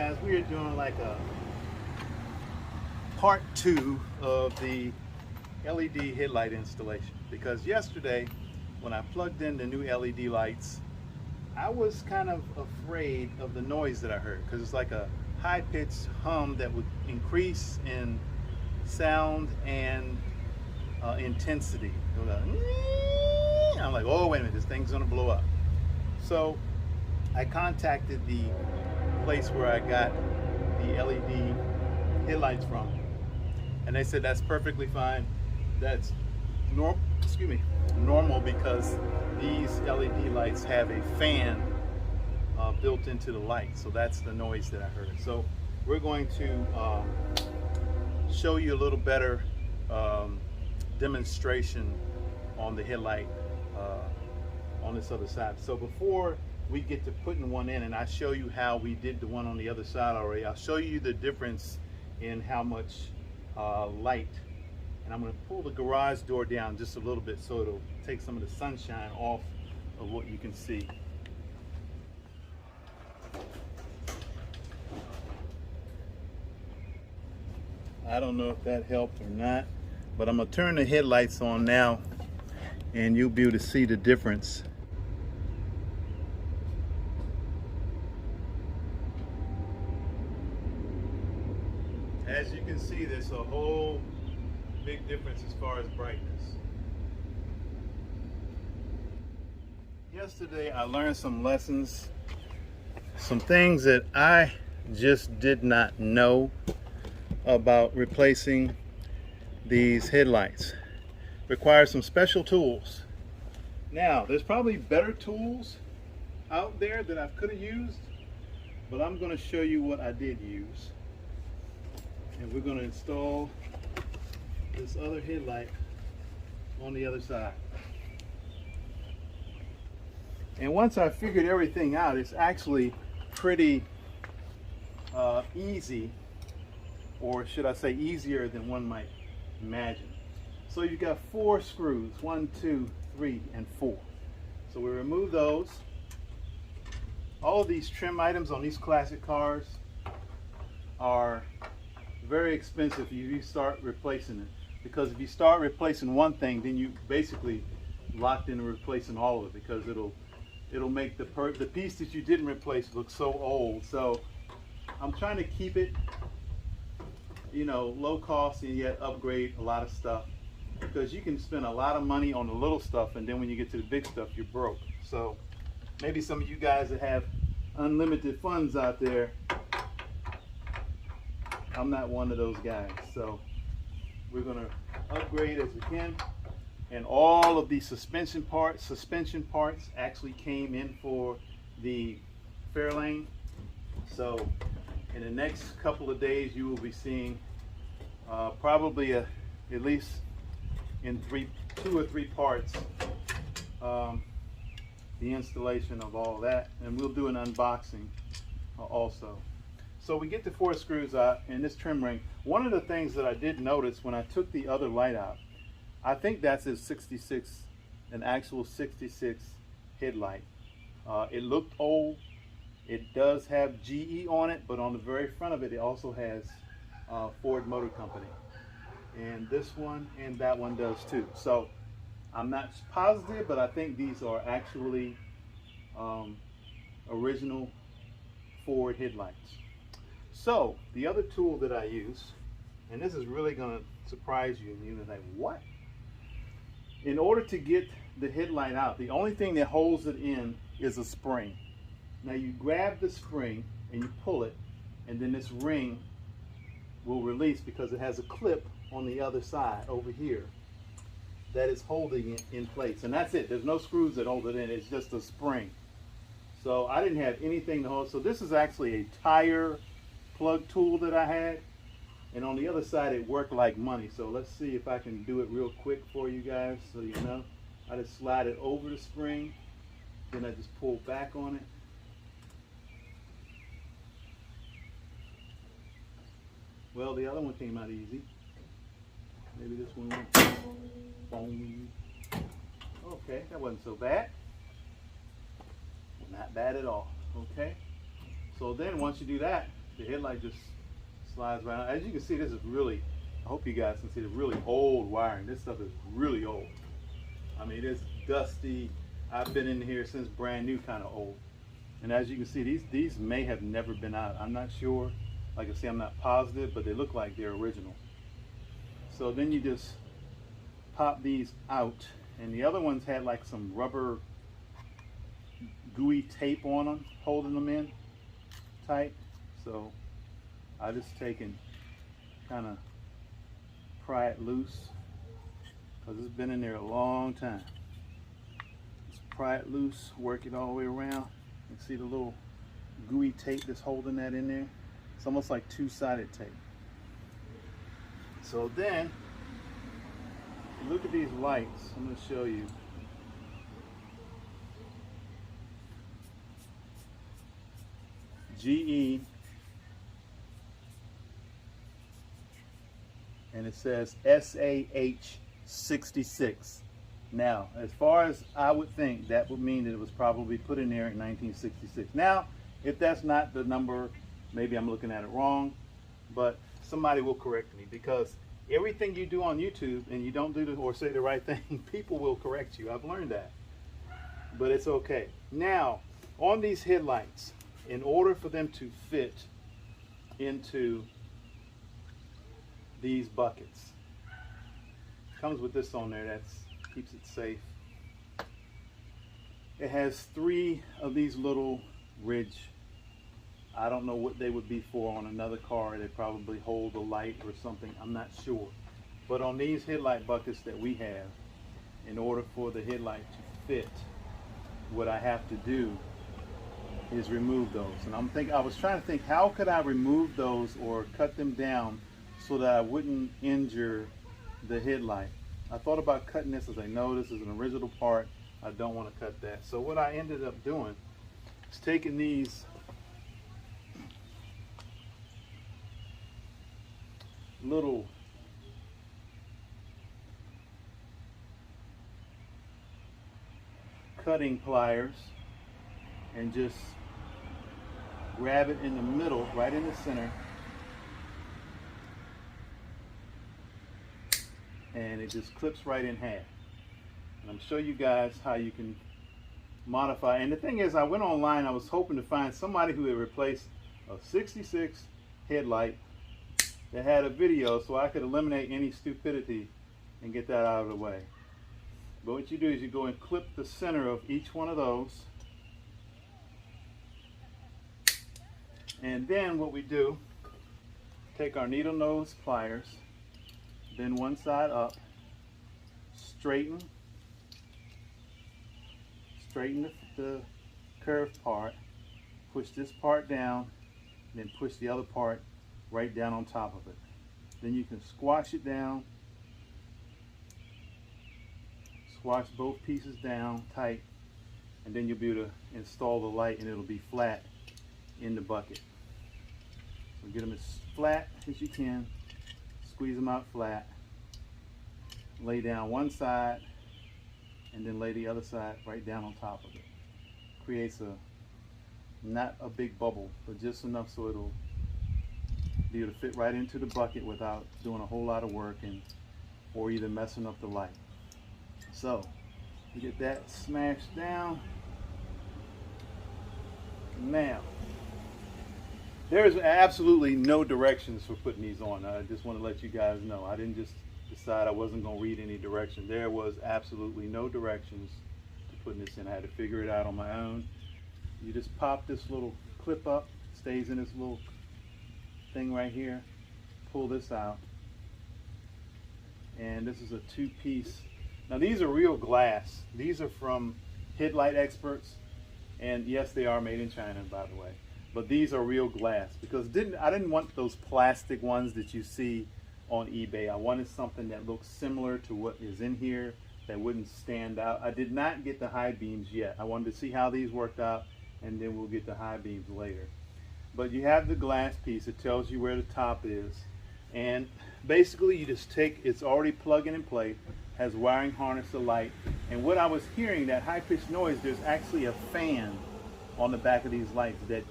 guys, we are doing like a part 2 of the LED headlight installation, because yesterday when I plugged in the new LED lights, I was kind of afraid of the noise that I heard, because it's like a high-pitched hum that would increase in sound and intensity. I'm like, oh wait a minute, this thing's gonna blow up. So I contacted the place where I got the LED headlights from, and they said that's perfectly fine. That's normal, because these LED lights have a fan built into the light, so that's the noise that I heard. So we're going to show you a little better demonstration on the headlight on this other side. So before we get to putting one in, and I show you how we did the one on the other side already, I'll show you the difference in how much light. And I'm going to pull the garage door down just a little bit so it'll take some of the sunshine off of what you can see. I don't know if that helped or not, but I'm going to turn the headlights on now and you'll be able to see the difference. As you can see, there's a whole big difference as far as brightness. Yesterday I learned some lessons, some things that I just did not know about replacing these headlights. Requires some special tools. Now, there's probably better tools out there that I could have used, but I'm going to show you what I did use. And we're going to install this other headlight on the other side. And once I figured everything out, it's actually pretty easy, or should I say easier than one might imagine. So you've got 4 screws, 1, 2, 3, and 4. So we remove those. All of these trim items on these classic cars are very expensive if you start replacing it, because if you start replacing one thing, then you basically locked into replacing all of it, because it'll make the piece that you didn't replace look so old. So I'm trying to keep it, you know, low cost and yet upgrade a lot of stuff, because you can spend a lot of money on the little stuff and then when you get to the big stuff you're broke. So maybe some of you guys that have unlimited funds out there, I'm not one of those guys. So we're going to upgrade as we can. And all of the suspension parts actually came in for the Fairlane. So in the next couple of days you will be seeing probably at least in 2 or 3 parts the installation of all that, and we'll do an unboxing also. So we get the 4 screws out and this trim ring. One of the things that I did notice when I took the other light out, I think that's a 66, an actual 66 headlight. It looked old. It does have GE on it, but on the very front of it, it also has Ford Motor Company. And this one and that one does too. So I'm not positive, but I think these are actually original Ford headlights. So the other tool that I use, and this is really going to surprise you, and you're like, what? In order to get the headlight out, the only thing that holds it in is a spring. Now you grab the spring and you pull it, and then this ring will release, because it has a clip on the other side over here that is holding it in place. And that's it. There's no screws that hold it in. It's just a spring. So I didn't have anything to hold. So this is actually a tire plug tool that I had. And on the other side, it worked like money. So let's see if I can do it real quick for you guys so you know. I just slide it over the spring. Then I just pull back on it. Well, the other one came out easy. Maybe this one won't. Boom. Okay, that wasn't so bad. Not bad at all. Okay. So then once you do that, the headlight just slides right on. As you can see, this is really, I hope you guys can see the really old wiring. This stuff is really old. I mean, it's dusty. I've been in here since brand new, kind of old. And as you can see, these may have never been out. I'm not sure. Like I say, I'm not positive, but they look like they're original. So then you just pop these out, and the other ones had like some rubber gooey tape on them, holding them in tight. So I just take and kind of pry it loose, because it's been in there a long time. Just pry it loose, work it all the way around, and see the little gooey tape that's holding that in there. It's almost like two-sided tape. So then, look at these lights. I'm going to show you. GE, and it says SAH66. Now, as far as I would think, that would mean that it was probably put in there in 1966. Now, if that's not the number, maybe I'm looking at it wrong, but somebody will correct me, because everything you do on YouTube and you don't do the, or say the right thing, people will correct you. I've learned that, but it's okay. Now, on these headlights, in order for them to fit into these buckets, comes with this on there that keeps it safe. It has 3 of these little ridge. I don't know what they would be for on another car. They probably hold a light or something. I'm not sure. But on these headlight buckets that we have, in order for the headlight to fit, what I have to do is remove those. And I was trying to think, how could I remove those or cut them down so that I wouldn't injure the headlight? I thought about cutting this, as I know this is an original part. I don't want to cut that. So what I ended up doing is taking these little cutting pliers and just grab it in the middle, right in the center, and it just clips right in half. And I'm show you guys how you can modify. And the thing is, I went online, I was hoping to find somebody who had replaced a 66 headlight that had a video, so I could eliminate any stupidity and get that out of the way. But what you do is you go and clip the center of each one of those, and then what we do, take our needle nose pliers, bend one side up, straighten the curved part, push this part down, then push the other part right down on top of it. Then you can squash it down, squash both pieces down tight, and then you'll be able to install the light, and it'll be flat in the bucket. So get them as flat as you can, squeeze them out flat, lay down one side, and then lay the other side right down on top of it. Creates not a big bubble, but just enough so it'll be able to fit right into the bucket without doing a whole lot of work or either messing up the light. So you get that smashed down. Now, there's absolutely no directions for putting these on. I just want to let you guys know. I didn't just decide I wasn't going to read any directions. There was absolutely no directions to putting this in. I had to figure it out on my own. You just pop this little clip up, stays in this little thing right here. Pull this out, and this is a 2-piece. Now these are real glass. These are from Headlight Experts, and yes, they are made in China, by the way. But these are real glass, because I didn't want those plastic ones that you see on eBay. I wanted something that looks similar to what is in here, that wouldn't stand out. I did not get the high beams yet. I wanted to see how these worked out, and then we'll get the high beams later. But you have the glass piece. It tells you where the top is, and basically you just take, it's already plugged in play, has wiring harness, the light, and what I was hearing, that high-pitched noise, there's actually a fan on the back of these lights that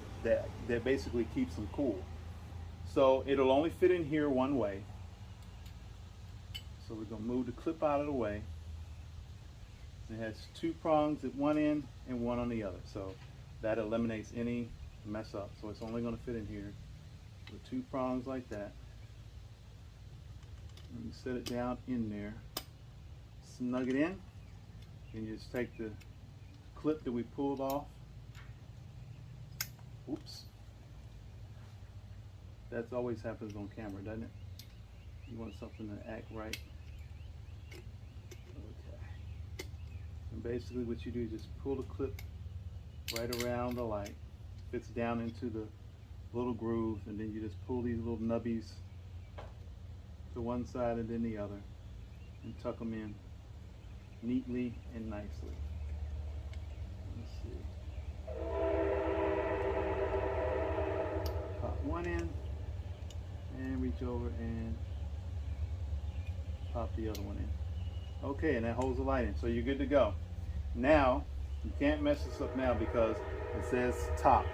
basically keeps them cool. So it'll only fit in here one way. So we're going to move the clip out of the way. It has two prongs at one end and one on the other. So that eliminates any mess up. So it's only going to fit in here with two prongs like that. And you set it down in there, snug it in, and you just take the clip that we pulled off. Oops. That always happens on camera, doesn't it? You want something to act right. Okay. And basically what you do is just pull the clip right around the light, fits down into the little groove, and then you just pull these little nubbies to one side and then the other and tuck them in neatly and nicely. Let's see. Pop one in and reach over and pop the other one in. Okay, and that holds the light in, so you're good to go. Now, you can't mess this up now because it says top.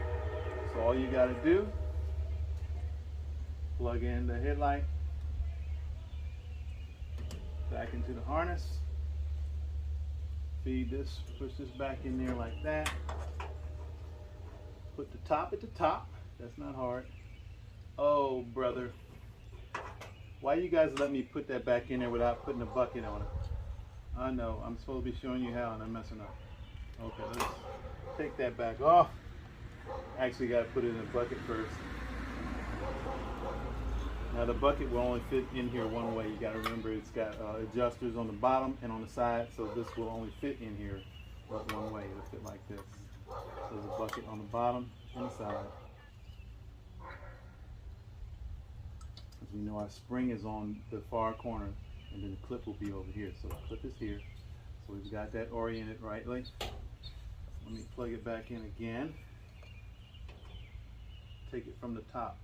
So all you got to do, plug in the headlight back into the harness, feed this, push this back in there like that, put the top at the top. That's not hard. Oh brother, why you guys let me put that back in there without putting a bucket on it? I know, I'm supposed to be showing you how and I'm messing up. Okay, let's take that back off. Actually got to put it in a bucket first. Now the bucket will only fit in here one way. You got to remember it's got adjusters on the bottom and on the side, so this will only fit in here but one way. It'll fit like this. So there's a bucket on the bottom and the side. As we know, our spring is on the far corner, and then the clip will be over here. So the clip is here. So we've got that oriented rightly. Let me plug it back in again. Take it from the top.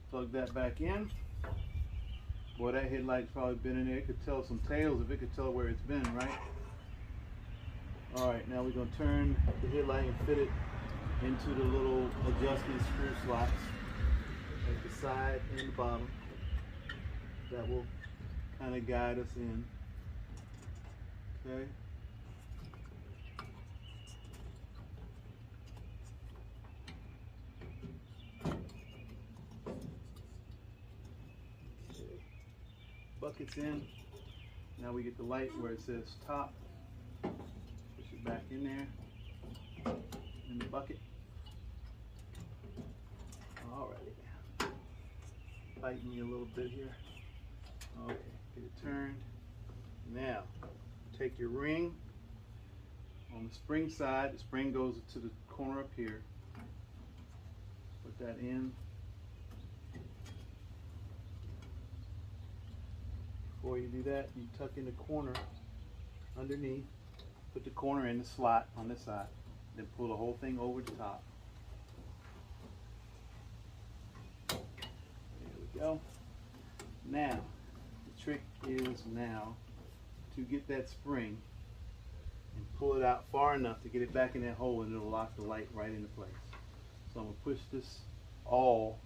Plug that back in. Boy, that headlight's probably been in there. It could tell some tales if it could tell where it's been, right? Alright, now we're going to turn the headlight and fit it into the little adjusting screw slots at the side and the bottom. That will kind of guide us in. Okay. Buckets in. Now we get the light where it says top. Push it back in there in the bucket. Alrighty. Tighten me a little bit here. Okay, get it turned. Now take your ring on the spring side. The spring goes to the corner up here. Put that in. Before you do that, you tuck in the corner underneath, put the corner in the slot on this side, then pull the whole thing over the top. There we go. Now, the trick is now to get that spring and pull it out far enough to get it back in that hole, and it'll lock the light right into place. So I'm going to push this all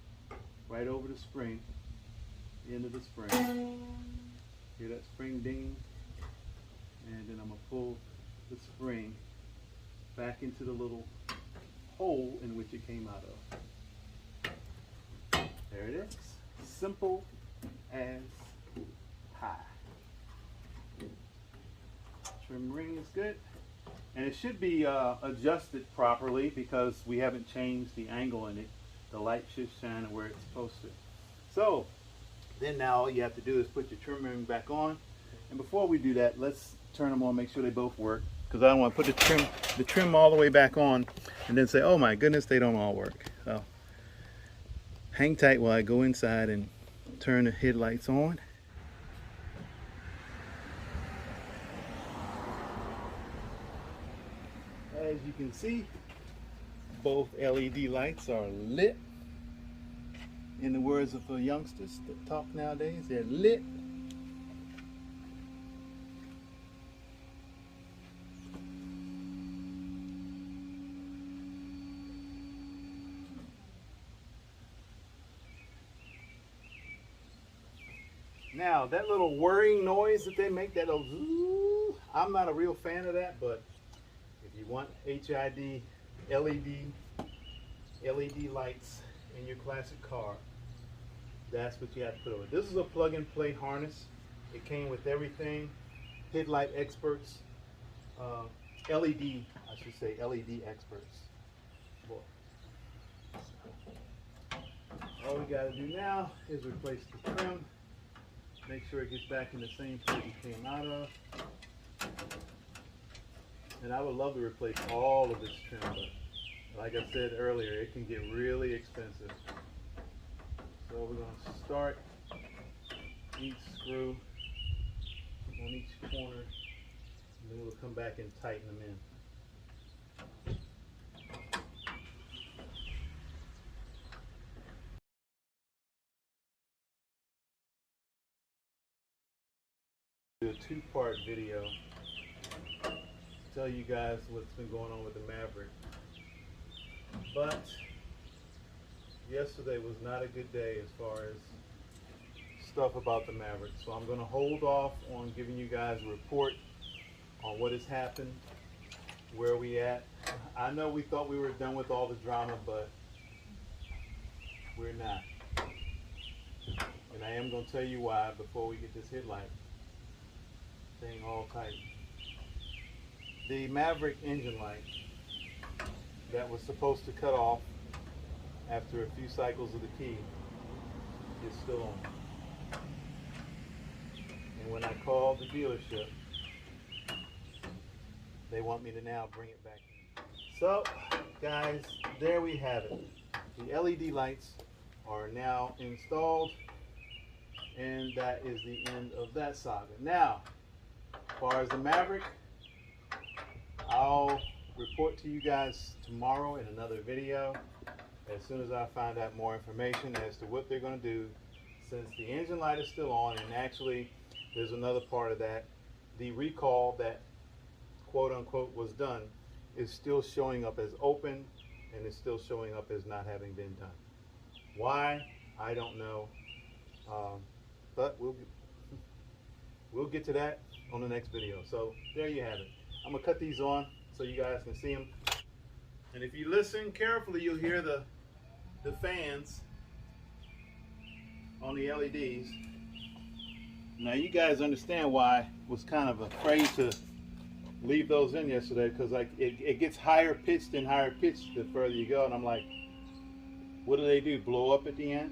right over the spring, the end of the spring. Hear that spring ding? And then I'm going to pull the spring back into the little hole in which it came out of. There it is. Simple as pie. Trim ring is good. And it should be adjusted properly because we haven't changed the angle in it. The light should shine where it's supposed to. So, then now all you have to do is put your trim ring back on. And before we do that, let's turn them on, make sure they both work. Because I don't want to put the trim all the way back on and then say, oh my goodness, they don't all work. So hang tight while I go inside and turn the headlights on. As you can see, both LED lights are lit. In the words of the youngsters that talk nowadays, they're lit. Now that little whirring noise that they make, that little zoo, I'm not a real fan of that, but if you want HID LED lights in your classic car, that's what you have to put on it. This is a plug-and-play harness. It came with everything. Headlight experts, LED, I should say, LED experts. Boy. All we got to do now is replace the trim. Make sure it gets back in the same place it came out of. And I would love to replace all of this trim, but like I said earlier, it can get really expensive. So we're going to start each screw on each corner, and then we'll come back and tighten them in. Do a two-part video to tell you guys what's been going on with the Maverick. But yesterday was not a good day as far as stuff about the Maverick, so I'm going to hold off on giving you guys a report on what has happened, where we at. I know we thought we were done with all the drama, but we're not. And I am going to tell you why before we get this headlight thing all tight. The Maverick engine light that was supposed to cut off after a few cycles of the key is still on. And when I called the dealership, they want me to now bring it back. So, guys, there we have it. The LED lights are now installed, and that is the end of that saga. Now, as far as the Maverick, I'll report to you guys tomorrow in another video as soon as I find out more information as to what they're going to do, since the engine light is still on. And actually there's another part of that. The recall that quote unquote was done is still showing up as open, and it's still showing up as not having been done. Why? I don't know, but we'll get to that on the next video. So there you have it. I'm gonna cut these on so you guys can see them. And if you listen carefully, you'll hear the fans on the LEDs. Now you guys understand why I was kind of afraid to leave those in yesterday, because like it gets higher pitched and higher pitched the further you go, and I'm like, what do? Blow up at the end?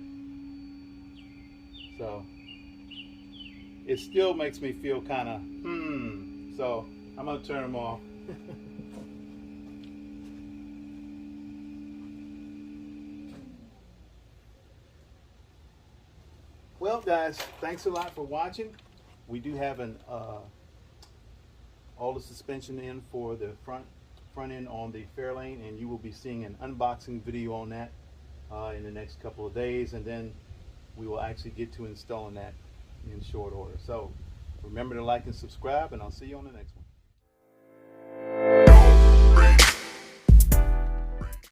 So it still makes me feel kind of so I'm gonna turn them off. Well, guys, thanks a lot for watching. We do have an all the suspension in for the front end on the Fairlane, and you will be seeing an unboxing video on that in the next couple of days, and then we will actually get to installing that in short order. So remember to like and subscribe, and I'll see you on the next one.